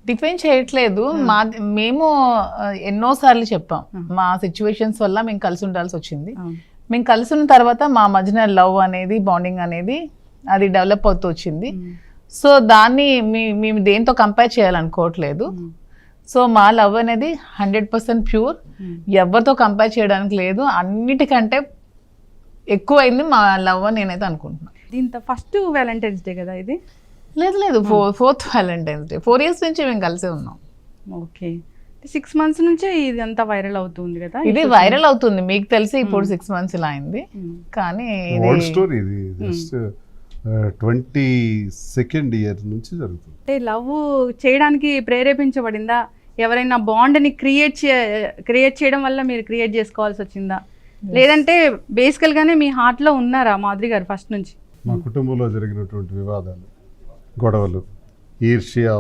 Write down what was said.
Define చేయట్లేదు. మేము ఎన్నోసార్లు చెప్పాం మా సిచ్యువేషన్స్ వల్ల మేము కలిసి ఉండాల్సి వచ్చింది. మేము కలిసి ఉన్న తర్వాత మా మధ్యన లవ్ అనేది బాండింగ్ అనేది అది డెవలప్ అవుతూ వచ్చింది. సో దాన్ని మేము దేంతో కంపేర్ చేయాలనుకోవట్లేదు. సో మా లవ్ అనేది 100% ప్యూర్, ఎవరితో కంపేర్ చేయడానికి లేదు. అన్నిటికంటే ఎక్కువైంది మా లవ్ అని నేనైతే అనుకుంటున్నాను. దీంతో ఫస్ట్ వ్యాలంటైన్స్ డే కదా ఇది? లేదు, 4th వ్యాలంటైన్స్ డే. 4 years నుంచి మేము కలిసే ఉన్నాం. ఓకే, 6 months నుంచే ఇది అంతా వైరల్ అవుతుంది కదా? ఇది వైరల్ అవుతుంది మీకు తెలిసి ఇప్పుడు 6 months ఇలా అయింది. కానీ ఓల్డ్ స్టోరీ ఇది. జస్ట్ 22nd year నుంచి జరుగుతుంది. అంటే లవ్ చేయడానికి ప్రేరేపించబడిందా? ఎవరైనా బాండ్ని క్రియేట్ చేయడం వల్ల మీరు క్రియేట్ చేసుకోవాల్సి వచ్చిందా? లేదంటే బేసికల్గానే మీ హార్ట్లో ఉన్నారా మాధురి గారు ఫస్ట్ నుంచి? మా కుటుంబంలో జరిగినటువంటి వివాదాలు, గొడవలు, ఈర్ష్య